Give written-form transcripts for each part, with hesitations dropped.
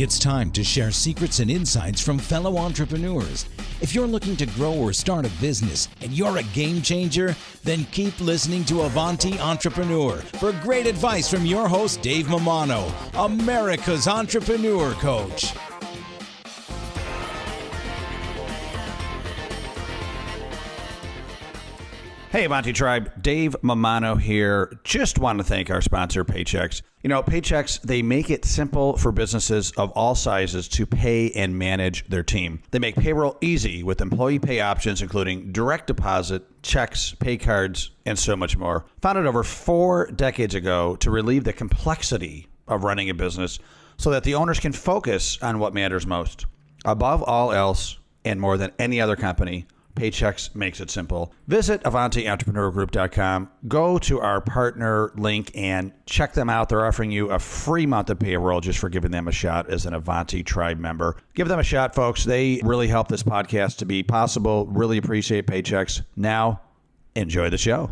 It's time to share secrets and insights from fellow entrepreneurs. If you're looking to grow or start a business and you're a game changer, then keep listening to Avanti Entrepreneur for great advice from your host, Dave Mamano, America's Entrepreneur Coach. Hey, Avanti Tribe, Dave Mamano here. Just want to thank our sponsor, Paychex. You know, Paychex, they make it simple for businesses of all sizes to pay and manage their team. They make payroll easy with employee pay options, including direct deposit, checks, pay cards, and so much more. Founded over 4 decades ago to relieve the complexity of running a business so that the owners can focus on what matters most. Above all else, and more than any other company, Paychex makes it simple. Visit AvantiEntrepreneurGroup.com. Go to our partner link and check them out. They're offering you a free month of payroll just for giving them a shot as an Avanti Tribe member. Give them a shot, folks. They really help this podcast to be possible. Really appreciate Paychex. Now, enjoy the show.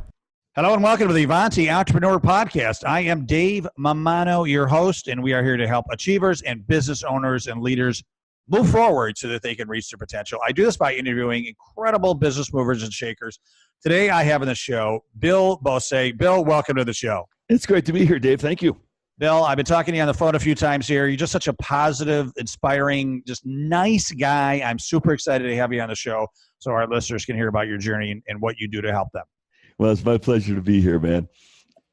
Hello and welcome to the Avanti Entrepreneur Podcast. I am Dave Mamano, your host, and we are here to help achievers and business owners and leaders move forward so that they can reach their potential. I do this by interviewing incredible business movers and shakers. Today I have on the show Bill Beausay. Bill, welcome to the show. It's great to be here, Dave. Thank you. Bill, I've been talking to you on the phone a few times here. You're just such a positive, inspiring, just nice guy. I'm super excited to have you on the show so our listeners can hear about your journey and what you do to help them. Well, it's my pleasure to be here, man.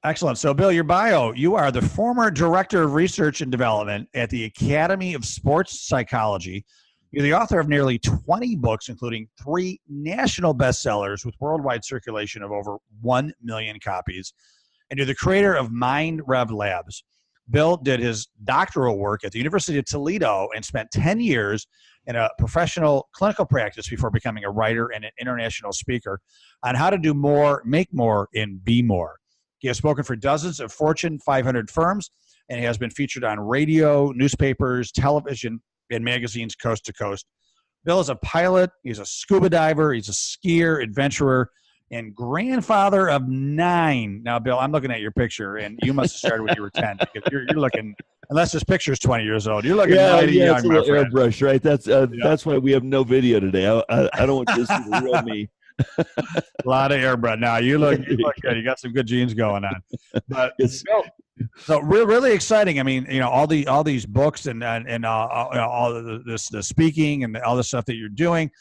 Excellent. So, Bill, your bio, you are the former Director of Research and Development at the Academy of Sports Psychology. You're the author of nearly 20 books, including 3 national bestsellers with worldwide circulation of over 1 million copies. And you're the creator of MindRev Labs. Bill did his doctoral work at the University of Toledo and spent 10 years in a professional clinical practice before becoming a writer and an international speaker on how to do more, make more, and be more. He has spoken for dozens of Fortune 500 firms and has been featured on radio, newspapers, television, and magazines coast to coast. Bill is a pilot, he's a scuba diver, he's a skier, adventurer, and grandfather of 9. Now, Bill, I'm looking at your picture, and you must have started when you were 10. Because you're looking, unless this picture is 20 years old, you're looking mighty young, it's a little airbrush, right? That's why we have no video today. I don't want this to be the real me. A lot of airbrush. Now you look good. You got some good genes going on. But so really exciting. I mean, you know, all these books and all the speaking and all the stuff that you're doing.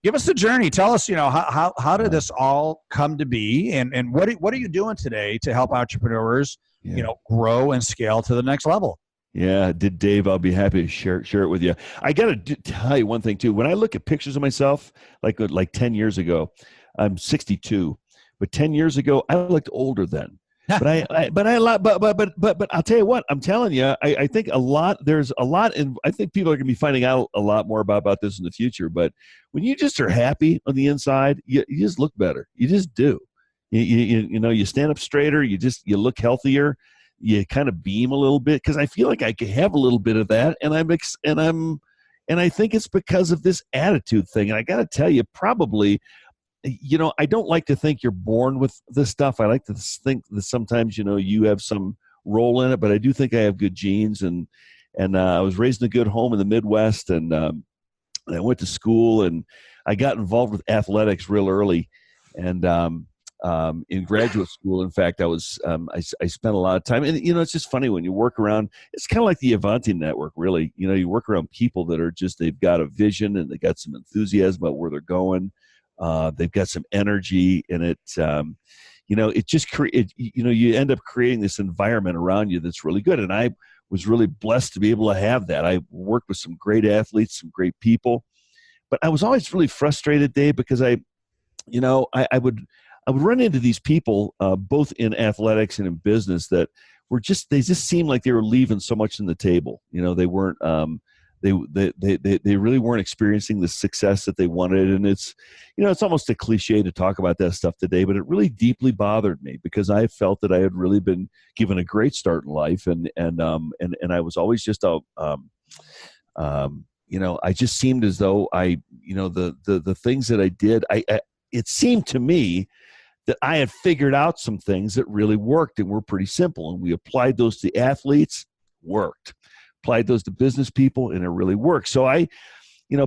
Give us the journey. Tell us, you know, how did this all come to be, and what are you doing today to help entrepreneurs, you know, grow and scale to the next level? Yeah, Dave, I'll be happy to share it with you. I got to tell you one thing too. When I look at pictures of myself, like 10 years ago, I'm 62, but 10 years ago I looked older then. But I'll tell you what, I'm telling you, I think there's a lot, and I think people are going to be finding out a lot more about this in the future. But when you just are happy on the inside, you just look better. You just do. You know, you stand up straighter. You look healthier. You kind of beam a little bit, because I feel like I could have a little bit of that, and I think it's because of this attitude thing. And I got to tell you, probably, you know, I don't like to think you're born with this stuff. I like to think that sometimes, you know, you have some role in it, but I do think I have good genes, and I was raised in a good home in the Midwest, and I went to school, and I got involved with athletics real early, and in graduate school, in fact, I spent a lot of time, and you know, it's just funny when you work around. It's kind of like the Reinventing Network, really. You know, you work around people that are they've got a vision, and they got some enthusiasm about where they're going. They've got some energy, and you know, it just you know, you end up creating this environment around you that's really good. And I was really blessed to be able to have that. I worked with some great athletes, some great people, but I was always really frustrated, Dave, because I would run into these people, both in athletics and in business, that they just seemed like they were leaving so much on the table. You know, they weren't, they really weren't experiencing the success that they wanted. And it's, you know, it's almost a cliche to talk about that stuff today, but it really deeply bothered me, because I felt that I had really been given a great start in life. And I was always just you know, I just seemed as though the things that I did, it seemed to me that I had figured out some things that really worked and were pretty simple, and we applied those to athletes, worked. applied those to business people, and it really worked. So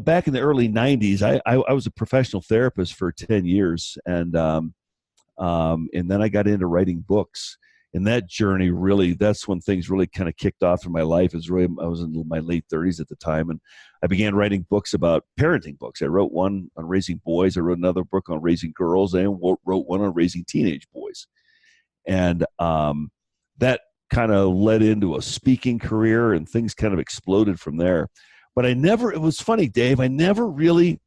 back in the early 90s, I was a professional therapist for 10 years. And then I got into writing books. And that journey that's when things really kind of kicked off in my life. I was in my late 30s at the time. And I began writing books about parenting books. I wrote one on raising boys. I wrote another book on raising girls, and wrote one on raising teenage boys. And that kind of led into a speaking career, and things kind of exploded from there. But it was funny, Dave, I never really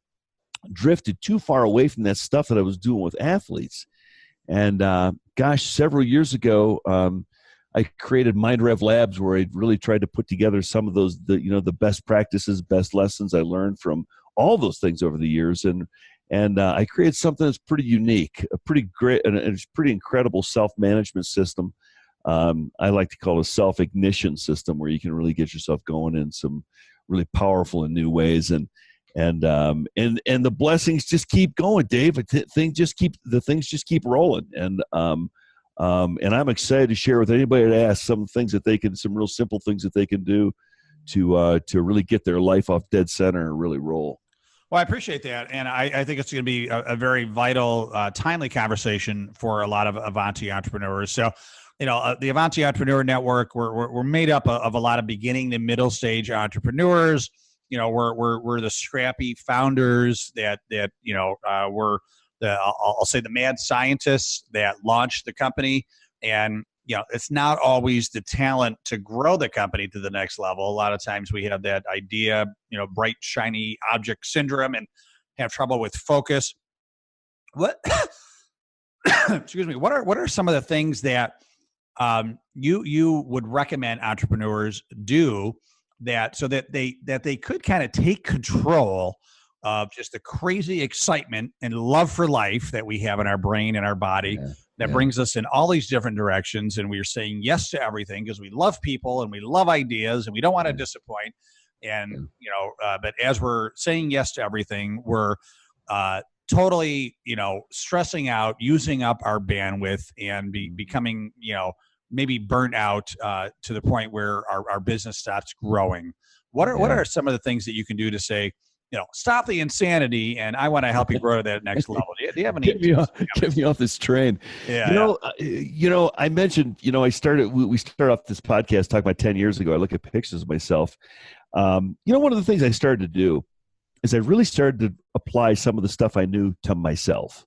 drifted too far away from that stuff that I was doing with athletes. And several years ago, I created MindRev Labs, where I really tried to put together some of the best practices, best lessons I learned from all those things over the years. And I created something that's pretty unique, a pretty great, and it's pretty incredible self-management system. I like to call it a self-ignition system, where you can really get yourself going in some really powerful and new ways. And the blessings just keep going, Dave. The things just keep rolling. And I'm excited to share with anybody that asks some real simple things that they can do to really get their life off dead center and really roll. Well, I appreciate that. And I think it's going to be a very vital, timely conversation for a lot of Avanti entrepreneurs. So, the Avanti Ipreneur Network, we're made up of a lot of beginning to middle stage entrepreneurs. We're the scrappy founders that we're I'll say the mad scientists that launched the company. And, it's not always the talent to grow the company to the next level. A lot of times we have that idea, bright, shiny object syndrome, and have trouble with focus. What, excuse me, what are some of the things that you would recommend entrepreneurs do so that they could kind of take control of just the crazy excitement and love for life that we have in our brain and our body that brings us in all these different directions. And we're saying yes to everything because we love people and we love ideas and we don't want to disappoint. And, but as we're saying yes to everything, we're totally, stressing out, using up our bandwidth, and becoming, maybe burnt out to the point where our business stops growing. What are some of the things that you can do to say, stop the insanity, and I want to help you grow to that next level? Do you have any? Get me off this train. Yeah. I mentioned, we started off this podcast talking about 10 years ago. I look at pictures of myself. One of the things I started to do is I really started to apply some of the stuff I knew to myself.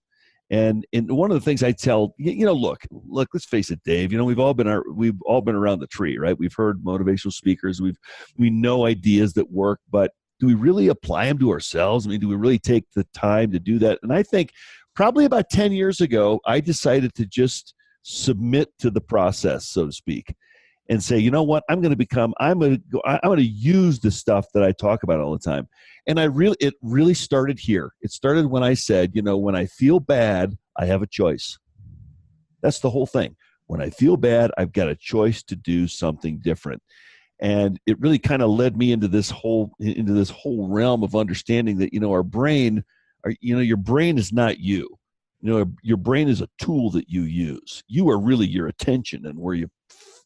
And one of the things I tell, look, let's face it, Dave, we've all been around the tree, right? We've heard motivational speakers. We know ideas that work, but do we really apply them to ourselves? I mean, do we really take the time to do that? And I think probably about 10 years ago, I decided to just submit to the process, so to speak, and say, you know what, I'm going to use the stuff that I talk about all the time. And it really started here. It started when I said, when I feel bad, I have a choice. That's the whole thing. When I feel bad, I've got a choice to do something different. And it really kind of led me into this whole realm of understanding that, our brain, your brain is not you. Your brain is a tool that you use. You are really your attention and where you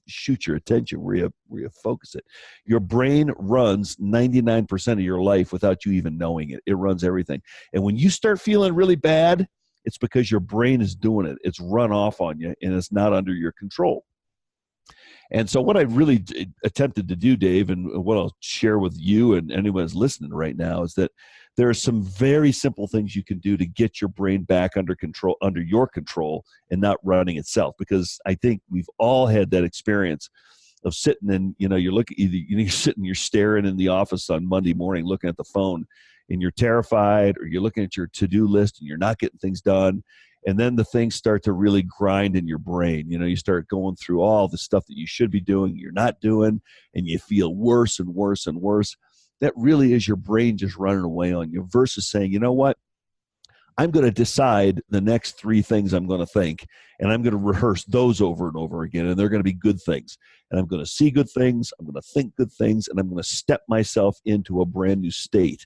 shoot your attention, where you focus it. Your brain runs 99% of your life without you even knowing it. It runs everything. And when you start feeling really bad, it's because your brain is doing it. It's run off on you, and it's not under your control. And so what I really attempted to do, Dave, and what I'll share with you and anyone who's listening right now, is that there are some very simple things you can do to get your brain back under your control, and not running itself. Because I think we've all had that experience of sitting and, you're staring in the office on Monday morning, looking at the phone, and you're terrified, or you're looking at your to-do list and you're not getting things done. And then the things start to really grind in your brain. You start going through all the stuff that you should be doing, you're not doing, and you feel worse and worse and worse. That really is your brain just running away on you, versus saying, you know what? I'm going to decide the next 3 things I'm going to think, and I'm going to rehearse those over and over again, and they're going to be good things. And I'm going to see good things, I'm going to think good things, and I'm going to step myself into a brand new state.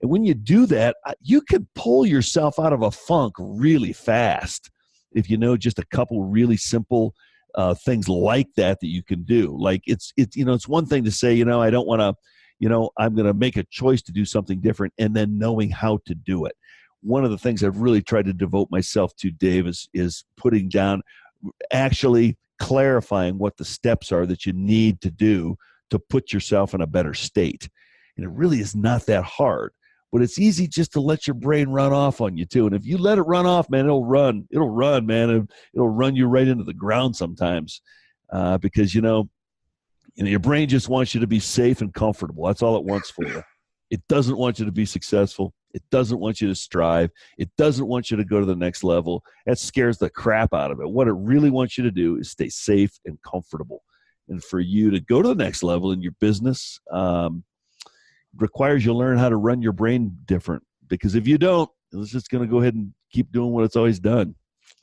And when you do that, you can pull yourself out of a funk really fast if you know just a couple really simple things like that you can do. Like it's one thing to say, I don't want to, I'm going to make a choice to do something different, and then knowing how to do it. One of the things I've really tried to devote myself to, Dave, is putting down, actually clarifying what the steps are that you need to do to put yourself in a better state. And it really is not that hard, but it's easy just to let your brain run off on you too. And if you let it run off, man, it'll run, man. It'll run you right into the ground sometimes, because, your brain just wants you to be safe and comfortable. That's all it wants for you. It doesn't want you to be successful. It doesn't want you to strive. It doesn't want you to go to the next level. That scares the crap out of it. What it really wants you to do is stay safe and comfortable. And for you to go to the next level in your business, requires you learn how to run your brain different. Because if you don't, it's just going to go ahead and keep doing what it's always done.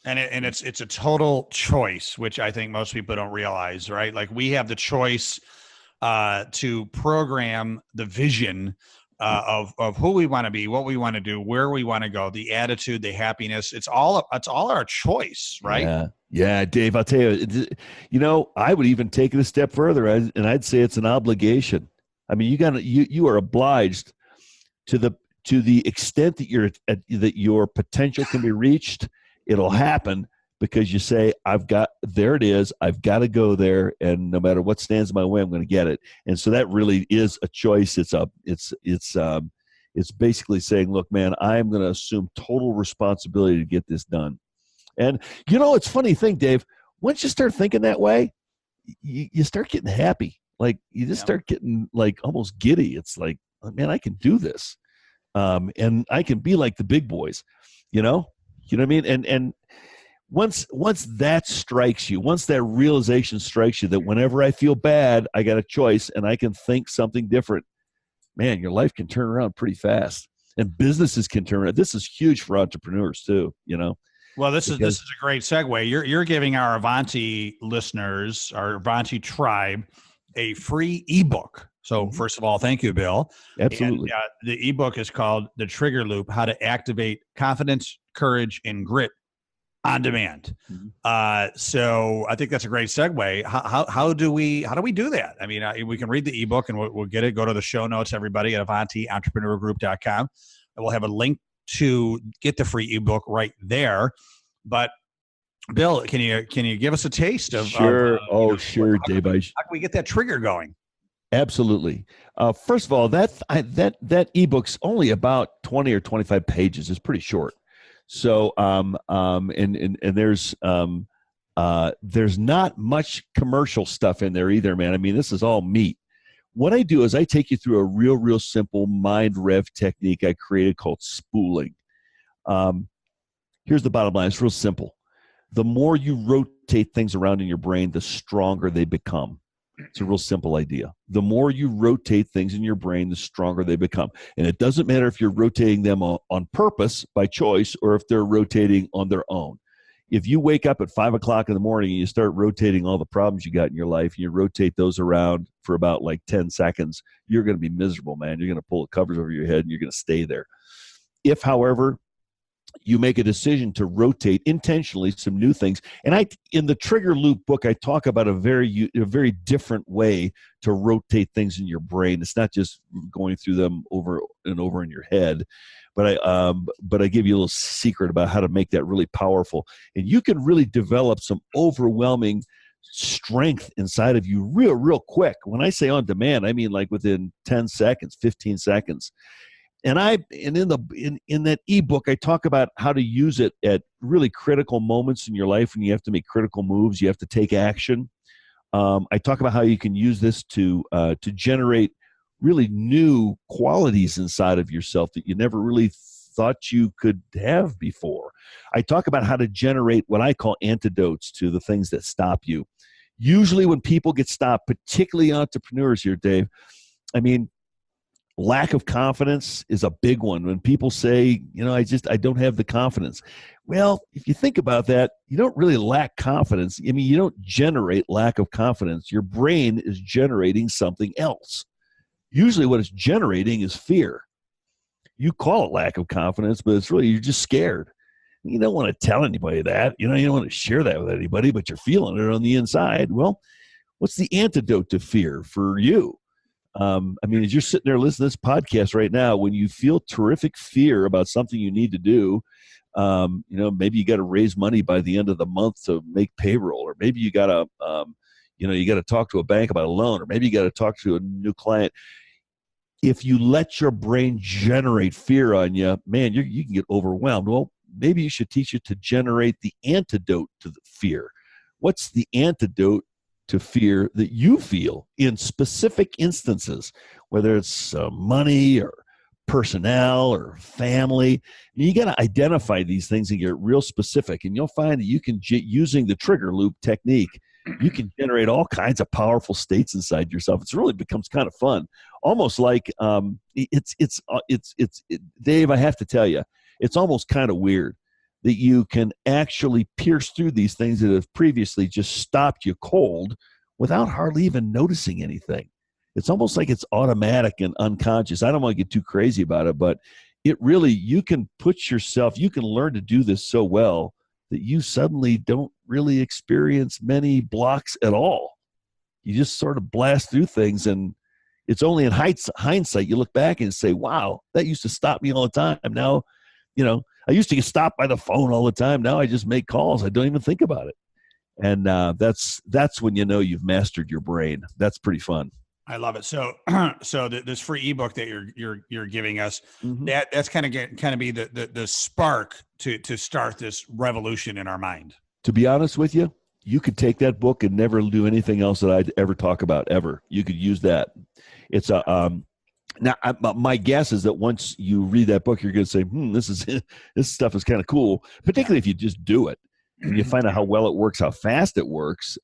And it's a total choice, which I think most people don't realize, right? Like we have the choice to program the vision of who we want to be, what we want to do, where we want to go, the attitude, the happiness. It's all our choice, right? Yeah, Dave, I'll tell you, I would even take it a step further, and I'd say it's an obligation. I mean, you are obliged to the extent that your potential can be reached. It'll happen because you say, there it is. I've got to go there. And no matter what stands in my way, I'm going to get it. And so that really is a choice. It's basically saying, look, man, I'm going to assume total responsibility to get this done. And it's a funny thing, Dave, once you start thinking that way, you start getting happy. Like you just start getting like almost giddy. It's like, man, I can do this. And I can be like the big boys, You know what I mean? And once that strikes you, once that realization strikes you that whenever I feel bad, I got a choice and I can think something different, man, your life can turn around pretty fast. And businesses can turn around. This is huge for entrepreneurs too, Well, this is a great segue. You're giving our Avanti listeners, our Avanti tribe, a free ebook. So first of all, thank you, Bill. Absolutely. And, the ebook is called The Trigger Loop: How to Activate Confidence, Courage, and Grit on Demand. So I think that's a great segue. How do we do that? I mean, we can read the ebook and we'll get it. Go to the show notes, everybody, at AvantiEntrepreneurGroup.com. And we'll have a link to get the free ebook right there. But Bill, can you give us a taste of? Sure. Sure, Dave. How can we get that trigger going? Absolutely. First of all, that ebook's only about 20 or 25 pages. It's pretty short. So, and there's not much commercial stuff in there either, man. I mean, this is all meat. What I do is I take you through a real simple MindRev technique I created called spooling. Here's the bottom line. It's real simple. The more you rotate things around in your brain, the stronger they become. It's a real simple idea. The more you rotate things in your brain, the stronger they become. And it doesn't matter if you're rotating them on purpose, by choice, or if they're rotating on their own. If you wake up at 5 o'clock in the morning and you start rotating all the problems you got in your life, and you rotate those around for about like 10 seconds, you're going to be miserable, man. You're going to pull the covers over your head and you're going to stay there. If, however, you make a decision to rotate intentionally some new things. And in the Trigger Loop book, I talk about a very different way to rotate things in your brain. It's not just going through them over and over in your head, but I give you a little secret about how to make that really powerful. And you can really develop some overwhelming strength inside of you real quick. When I say on demand, I mean like within 10 seconds, 15 seconds. And in that ebook, I talk about how to use it at really critical moments in your life when you have to make critical moves, you have to take action. I talk about how you can use this to generate really new qualities inside of yourself that you never really thought you could have before. I talk about how to generate what I call antidotes to the things that stop you. Usually when people get stopped, particularly entrepreneurs here, Dave, I mean, lack of confidence is a big one. When people say, I don't have the confidence. Well, if you think about that, you don't really lack confidence. I mean, you don't generate lack of confidence. Your brain is generating something else. Usually what it's generating is fear. You call it lack of confidence, but it's really, you're just scared. You don't want to tell anybody that. You don't want to share that with anybody, but you're feeling it on the inside. Well, what's the antidote to fear for you? As you're sitting there listening to this podcast right now, when you feel terrific fear about something you need to do, maybe you got to raise money by the end of the month to make payroll, or maybe you got to, you got to talk to a bank about a loan, or maybe you got to talk to a new client. If you let your brain generate fear on you, man, you can get overwhelmed. Well, maybe you should teach it to generate the antidote to the fear. What's the antidote to fear that you feel in specific instances, whether it's money or personnel or family? You got to identify these things and get real specific, and you'll find that you can, using the trigger loop technique, you can generate all kinds of powerful states inside yourself. It really becomes kind of fun, almost like Dave, I have to tell you, it's almost kind of weird that you can actually pierce through these things that have previously just stopped you cold without hardly even noticing anything. It's almost like it's automatic and unconscious. I don't want to get too crazy about it, but it really, you can learn to do this so well that you suddenly don't really experience many blocks at all. You just sort of blast through things, and it's only in hindsight you look back and say, wow, that used to stop me all the time. Now, I used to get stopped by the phone all the time. Now I just make calls. I don't even think about it. And that's when you've mastered your brain. That's pretty fun. I love it. So this free ebook that you're giving us, Mm-hmm. that's kind of be the spark to start this revolution in our mind. To be honest with you, you could take that book and never do anything else that I'd ever talk about ever. You could use that. It's now, my guess is that once you read that book, you're going to say, this stuff is kind of cool, particularly if you just do it and you find out how well it works, how fast it works.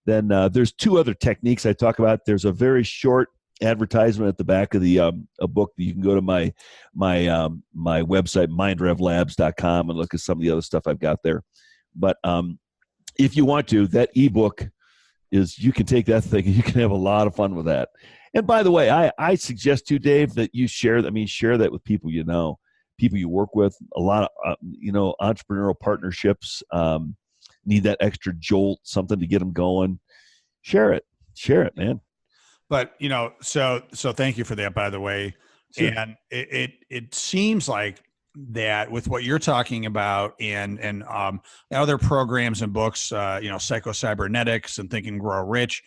Then there's two other techniques I talk about. There's a very short advertisement at the back of the a book that you can go to my website, mindrevlabs.com, and look at some of the other stuff I've got there. But if you want to, that ebook you can take that thing and you can have a lot of fun with that. And by the way, I suggest to Dave that you share that with people people you work with. A lot of entrepreneurial partnerships need that extra jolt, something to get them going. Share it, man. But so thank you for that, by the way. Sure. And it seems like that with what you're talking about and other programs and books, Psycho-Cybernetics and Think and Grow Rich.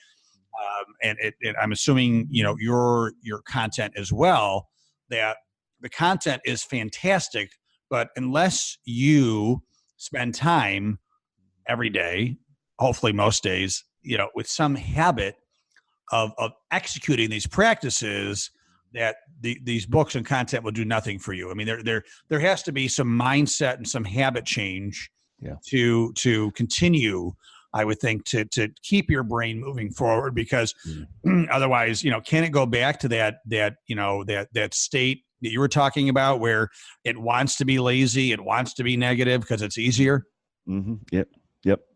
And I'm assuming, your content as well, that the content is fantastic, but unless you spend time every day, hopefully most days, with some habit of executing these practices, that these books and content will do nothing for you. I mean, there has to be some mindset and some habit change to continue, I would think, to keep your brain moving forward, because otherwise, can it go back to that state that you were talking about where it wants to be lazy, it wants to be negative because it's easier? Mm-hmm.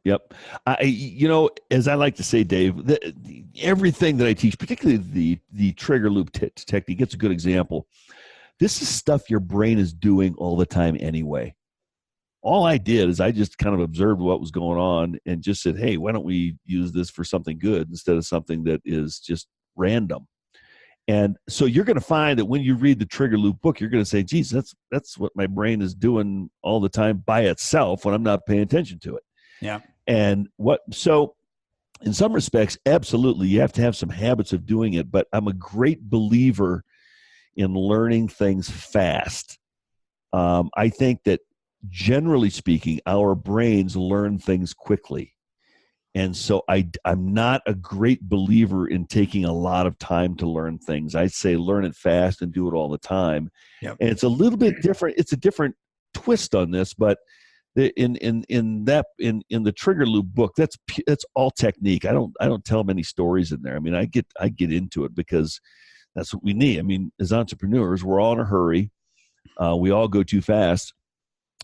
Yep. As I like to say, Dave, everything that I teach, particularly the trigger loop technique, it's a good example. This is stuff your brain is doing all the time anyway. All I did is I just kind of observed what was going on and just said, hey, why don't we use this for something good instead of something that is just random? And so you're going to find that when you read the Trigger Loop book, you're going to say, geez, that's what my brain is doing all the time by itself when I'm not paying attention to it. Yeah. And so in some respects, absolutely, you have to have some habits of doing it, but I'm a great believer in learning things fast. I think that generally speaking, our brains learn things quickly. And so I'm not a great believer in taking a lot of time to learn things. I'd say learn it fast and do it all the time. Yep. And it's a little bit different. It's a different twist on this, but in the Trigger Loop book, that's all technique. I don't tell many stories in there. I mean, I get into it because that's what we need. I mean, as entrepreneurs, we're all in a hurry. We all go too fast.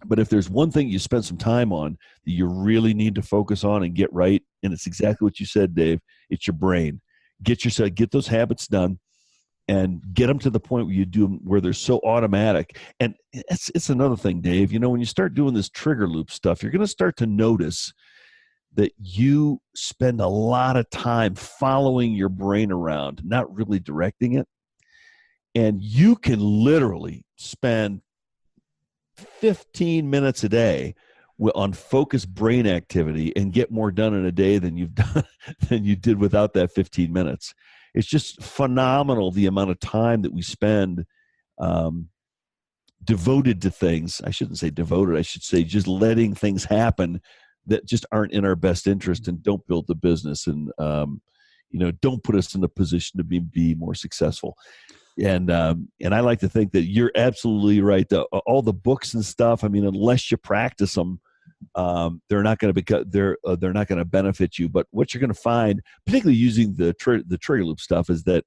But if there's one thing you spend some time on that you really need to focus on and get right, and it's exactly what you said, Dave, it's your brain. Get those habits done. and get them to the point where you do them where they're so automatic. And it's another thing, Dave. When you start doing this trigger loop stuff, you're going to start to notice that you spend a lot of time following your brain around, not really directing it. And you can literally spend 15 minutes a day on focused brain activity and get more done in a day than you did without that 15 minutes. It's just phenomenal the amount of time that we spend devoted to things. I shouldn't say devoted. I should say just letting things happen that just aren't in our best interest and don't build the business and don't put us in a position to be more successful. And I like to think that you're absolutely right. All the books and stuff, unless you practice them, they're not going to benefit you. But what you're going to find, particularly using the trigger loop stuff, is that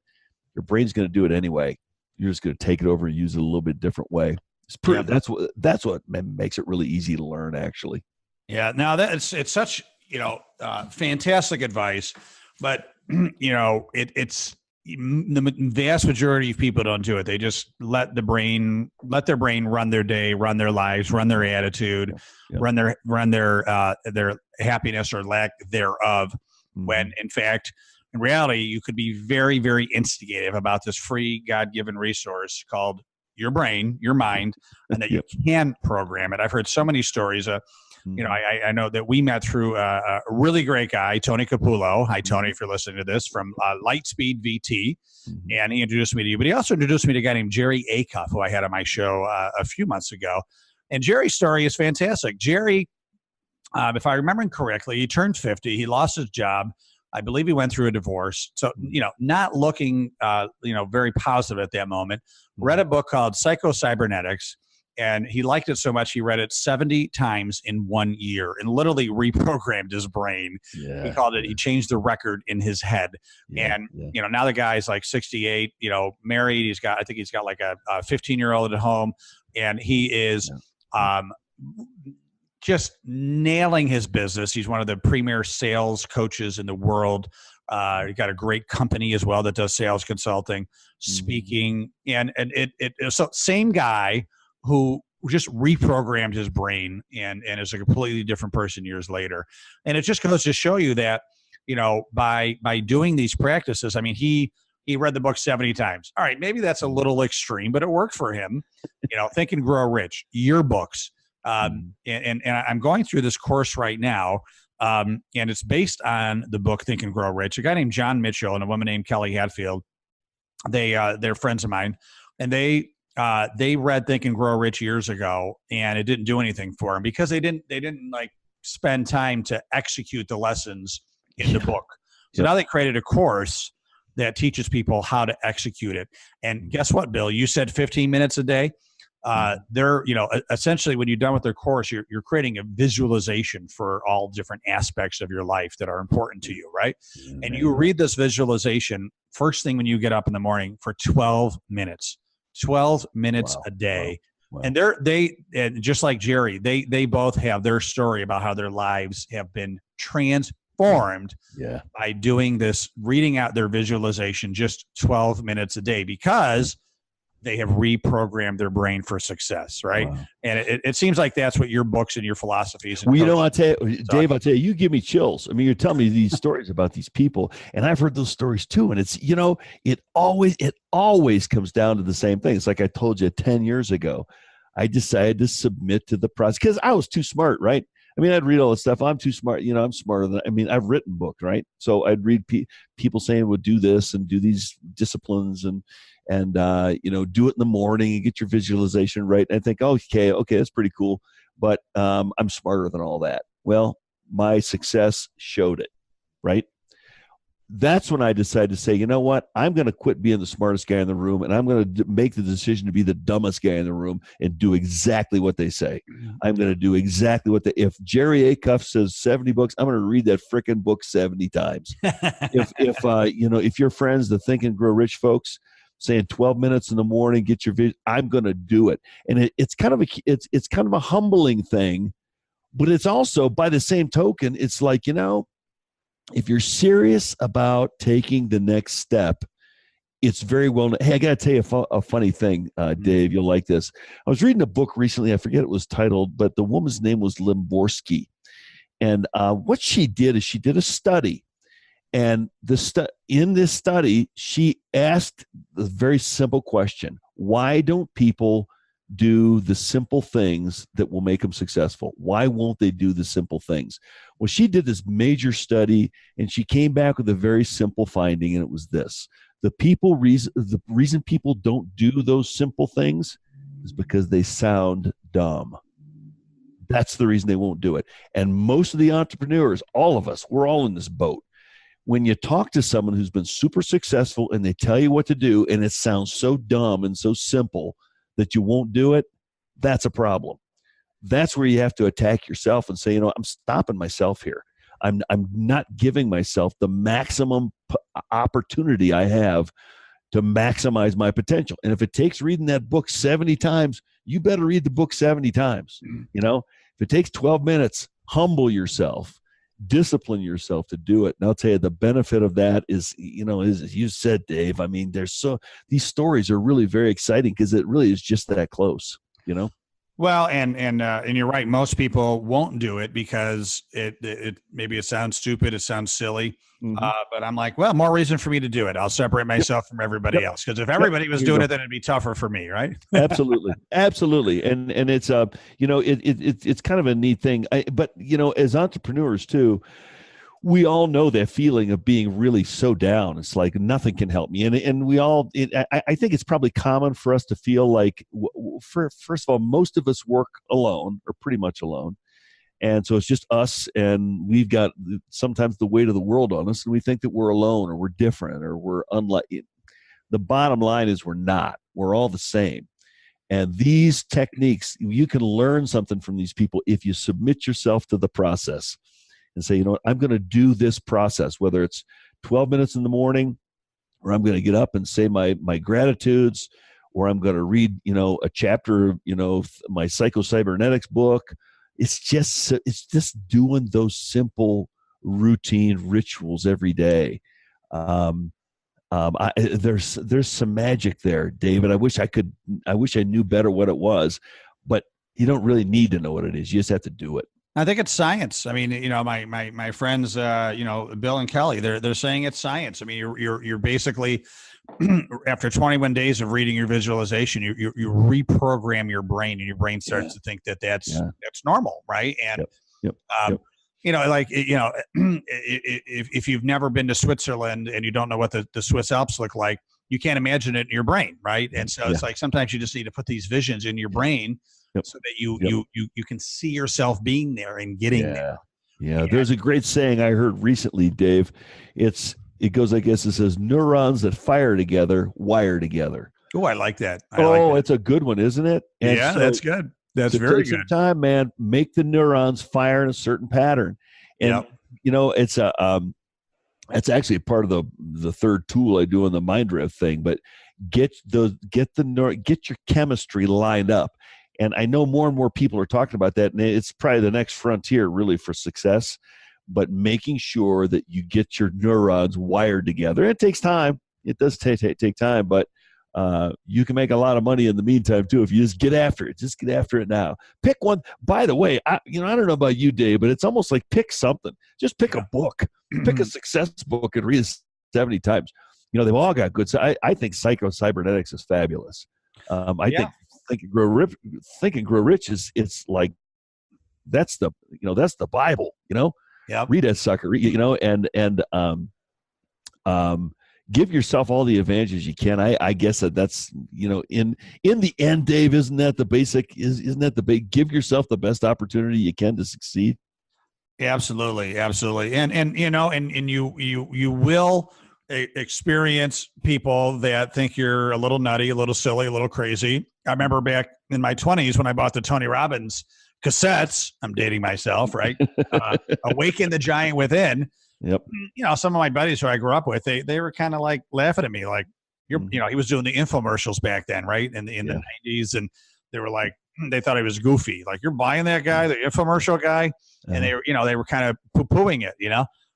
your brain's going to do it anyway. You're just going to take it over and use it a little bit different way. That's what makes it really easy to learn, actually. Yeah. Now it's such fantastic advice, but it's the vast majority of people don't do it. They just let their brain run their day, run their lives, run their attitude, run their happiness or lack thereof. Mm-hmm. When in fact, in reality, you could be very, very instigative about this free God-given resource called your brain, your mind, and that you can program it. I've heard so many stories. I know that we met through a really great guy, Tony Capullo. Hi, Tony, if you're listening to this, from Lightspeed VT. Mm-hmm. And he introduced me to you. But he also introduced me to a guy named Jerry Acuff, who I had on my show a few months ago. And Jerry's story is fantastic. Jerry, if I remember correctly, he turned 50. He lost his job. I believe he went through a divorce. So, not looking, very positive at that moment. Read a book called Psycho-Cybernetics. And he liked it so much, he read it 70 times in 1 year and literally reprogrammed his brain. Yeah, he called it, he changed the record in his head. Yeah, and, now the guy's like 68, married. I think he's got like a 15-year-old at home. And he is just nailing his business. He's one of the premier sales coaches in the world. He got a great company as well that does sales consulting, speaking. And so same guy who just reprogrammed his brain and is a completely different person years later. And it just goes to show you that, by doing these practices, he read the book 70 times. All right, maybe that's a little extreme, but it worked for him. Think and Grow Rich, your books. And I'm going through this course right now, and it's based on the book Think and Grow Rich. A guy named John Mitchell and a woman named Kelly Hatfield, they're friends of mine, and they read Think and Grow Rich years ago, and it didn't do anything for them because they didn't like spend time to execute the lessons in the book. So now they created a course that teaches people how to execute it. And guess what, Bill? You said 15 minutes a day. They're, essentially when you're done with their course, you're creating a visualization for all different aspects of your life that are important to you, right? Mm-hmm. And you read this visualization first thing when you get up in the morning for 12 minutes. 12 minutes a day. Wow. And and just like Jerry, they both have their story about how their lives have been transformed by doing this, reading out their visualization just 12 minutes a day because they have reprogrammed their brain for success, right? Wow. And it seems like that's what your books and your philosophies. Well, I'll tell you, Dave, you give me chills. You're telling me these stories about these people, and I've heard those stories too. And it's, it always comes down to the same thing. It's like I told you 10 years ago, I decided to submit to the process because I was too smart, right? I'd read all this stuff. I'm too smart. I'm smarter than, I've written books, right? So I'd read people saying, well, do this and do these disciplines and do it in the morning and get your visualization right. And I think, okay, that's pretty cool. But I'm smarter than all that. Well, my success showed it, right? That's when I decided to say, you know what? I'm going to quit being the smartest guy in the room, and I'm going to make the decision to be the dumbest guy in the room and do exactly what they say. I'm going to do exactly if Jerry Acuff says 70 books, I'm going to read that frickin' book 70 times. If your friends, the Think and Grow Rich folks, saying 12 minutes in the morning, get your vision, I'm going to do it. And it's kind of a humbling thing, but it's also, by the same token, it's like, if you're serious about taking the next step It's very well known. Hey, I got to tell you a funny thing, Dave. You'll like this. I was reading a book recently. I forget it was titled, but the woman's name was Limborski. And what she did is she did a study. And in this study, she asked the very simple question: why don't people do the simple things that will make them successful? Why won't they do the simple things? Well, she did this major study, and she came back with a very simple finding, and it was this: the reason people don't do those simple things is because they sound dumb. That's the reason they won't do it. And most of the entrepreneurs, all of us, we're all in this boat. When you talk to someone who's been super successful and they tell you what to do and it sounds so dumb and so simple that you won't do it, that's a problem. That's where you have to attack yourself and say, I'm stopping myself here. I'm not giving myself the maximum opportunity I have to maximize my potential. And if it takes reading that book 70 times, you better read the book 70 times. If it takes 12 minutes, humble yourself, discipline yourself to do it. And I'll tell you, the benefit of that is, as you said, Dave, I mean, these stories are really very exciting because it really is just that close, Well, and you're right. Most people won't do it because it maybe it sounds stupid, it sounds silly. But I'm like, well, more reason for me to do it. I'll separate myself from everybody else, because if everybody was doing it, then it'd be tougher for me, right? Absolutely, and it's it's kind of a neat thing. But as entrepreneurs too, we all know that feeling of being really so down. It's like nothing can help me. And we all, I think it's probably common for us to feel like, first of all, most of us work alone or pretty much alone. And so it's just us, and we've got sometimes the weight of the world on us, and we think that we're alone or we're different or we're unlike. The bottom line is we're not. We're all the same. And these techniques, you can learn something from these people if you submit yourself to the process and say, I'm going to do this process, whether it's 12 minutes in the morning, or I'm going to get up and say my gratitudes, or I'm going to read, a chapter of, my psycho-cybernetics book. It's just doing those simple routine rituals every day. There's some magic there, David. I wish I knew better what it was, but you don't really need to know what it is. You just have to do it. I think it's science. I mean, my friends, Bill and Kelly, they're saying it's science. I mean, you're basically after 21 days of reading your visualization, you reprogram your brain, and your brain starts to think that's normal, right? And if you've never been to Switzerland and you don't know what the Swiss Alps look like, you can't imagine it in your brain, right? And so it's like sometimes you just need to put these visions in your brain. So that you can see yourself being there and getting there. Yeah, there's a great saying I heard recently, Dave. It goes like this. It says, neurons that fire together wire together. Oh, I like that. It's a good one, isn't it? And that's good. That's very good. Some time, man. Make the neurons fire in a certain pattern. And it's actually a part of the third tool I do in the MindRev thing. But get your chemistry lined up. And I know more and more people are talking about that, and it's probably the next frontier really for success, but making sure that you get your neurons wired together. It takes time. It does take time, but you can make a lot of money in the meantime too if you just get after it. Just get after it now. Pick one. By the way, I don't know about you, Dave, but it's almost like pick something. Just pick a book. Pick a success book and read it 70 times. They've all got good. So I think psycho-cybernetics is fabulous. I think Think and Grow Rich it's like that's the Bible, read that sucker, and give yourself all the advantages you can. I guess that's in the end, Dave, isn't that the basic? Isn't that the big? Give yourself the best opportunity you can to succeed. Absolutely, and you will experience people that think you're a little nutty, a little silly, a little crazy. I remember back in my 20s when I bought the Tony Robbins cassettes. I'm dating myself, right? Awaken the Giant Within. Yep. Some of my buddies who I grew up with, they were kind of like laughing at me, like he was doing the infomercials back then, right? In the 90s, and they were like, they thought he was goofy. Like, you're buying that guy, the infomercial guy, and they were kind of poo-pooing it,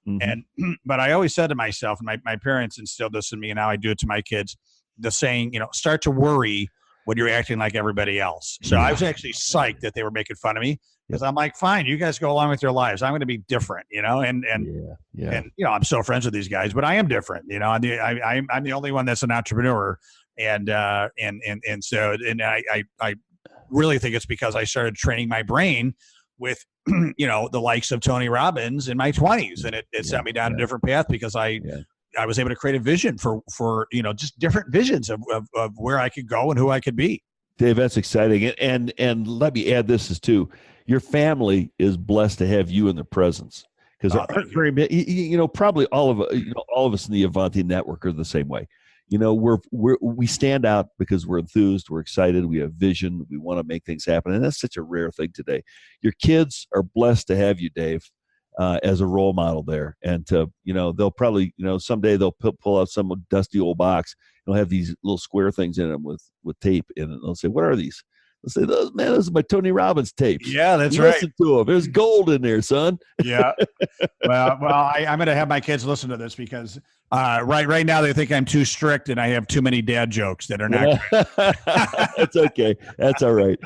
And, but I always said to myself, and my parents instilled this in me, and now I do it to my kids, the saying, start to worry when you're acting like everybody else. So I was actually psyched that they were making fun of me, because I'm like, fine, you guys go along with your lives. I'm going to be different, and I'm still friends with these guys, but I am different. I'm the only one that's an entrepreneur. And I really think it's because I started training my brain with, the likes of Tony Robbins in my 20s. And it set me down a different path, because I was able to create a vision for just different visions of where I could go and who I could be. Dave, that's exciting. And let me add this too. Your family is blessed to have you in their presence, because there aren't very many, probably all of us in the Avanti network are the same way. We stand out because we're enthused, we're excited, we have vision, we want to make things happen. And that's such a rare thing today. Your kids are blessed to have you, Dave, as a role model there. And they'll probably, someday they'll pull out some dusty old box. They'll have these little square things in them with tape in it. And they'll say, what are these? They'll say, those are my Tony Robbins tapes. Yeah, that's right. Listen to them. There's gold in there, son. Yeah. Well, I'm going to have my kids listen to this, because right now they think I'm too strict and I have too many dad jokes that are not good. That's okay. That's all right.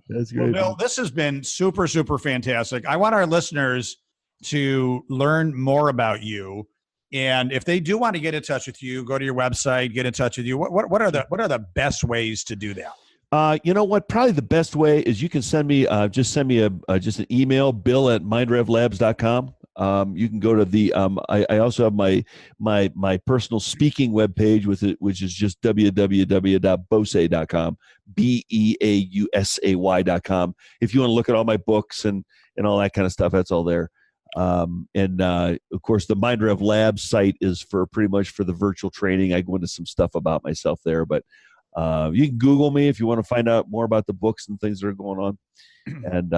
That's great. Well, Bill, this has been super, super fantastic. I want our listeners to learn more about you. And if they do want to get in touch with you, go to your website, get in touch with you. What are the best ways to do that? You know what? Probably the best way is you can send me just an email, bill@mindrevlabs.com. You can go to the I also have my personal speaking webpage which is just www.beausay.com, BEAUSAY.com. If you want to look at all my books and all that kind of stuff, that's all there. And of course, the MindRev Labs site is pretty much for the virtual training. I go into some stuff about myself there, but you can Google me if you want to find out more about the books and things that are going on. And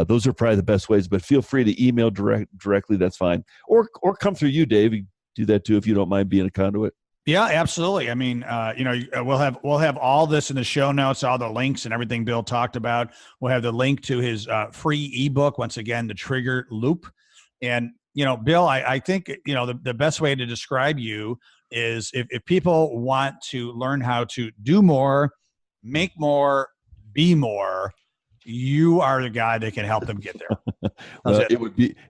those are probably the best ways, but feel free to email directly. That's fine. Or come through you, Dave. You do that too, if you don't mind being a conduit. Yeah, absolutely. I mean, we'll have all this in the show notes, all the links and everything Bill talked about. We'll have the link to his free ebook, once again, The Trigger Loop. And, Bill, I think, the best way to describe you is if people want to learn how to do more, make more, be more, you are the guy that can help them get there. Well,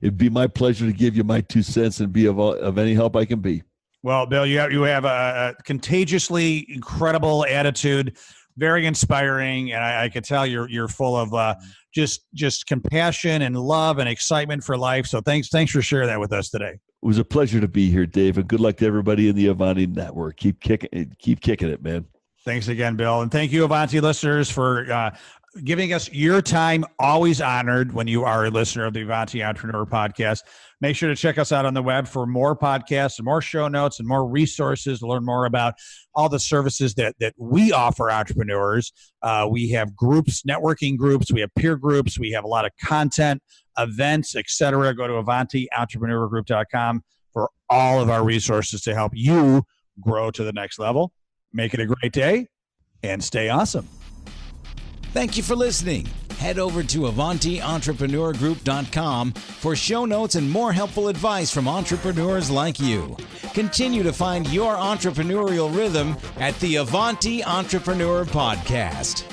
it'd be my pleasure to give you my 2 cents and be of any help I can be. Well, Bill, you have a contagiously incredible attitude, very inspiring, and I can tell you're full of just compassion and love and excitement for life. So thanks for sharing that with us today. It was a pleasure to be here, Dave, and good luck to everybody in the Avanti network. Keep kicking it, man. Thanks again, Bill, and thank you, Avanti listeners, for giving us your time. Always honored when you are a listener of the Avanti Entrepreneur Podcast. Make sure to check us out on the web for more podcasts and more show notes and more resources to learn more about all the services that we offer entrepreneurs. We have groups, networking groups. We have peer groups. We have a lot of content, events, etc. Go to AvantiEntrepreneurGroup.com for all of our resources to help you grow to the next level. Make it a great day and stay awesome. Thank you for listening. Head over to AvantiEntrepreneurGroup.com for show notes and more helpful advice from entrepreneurs like you. Continue to find your entrepreneurial rhythm at the Avanti Entrepreneur Podcast.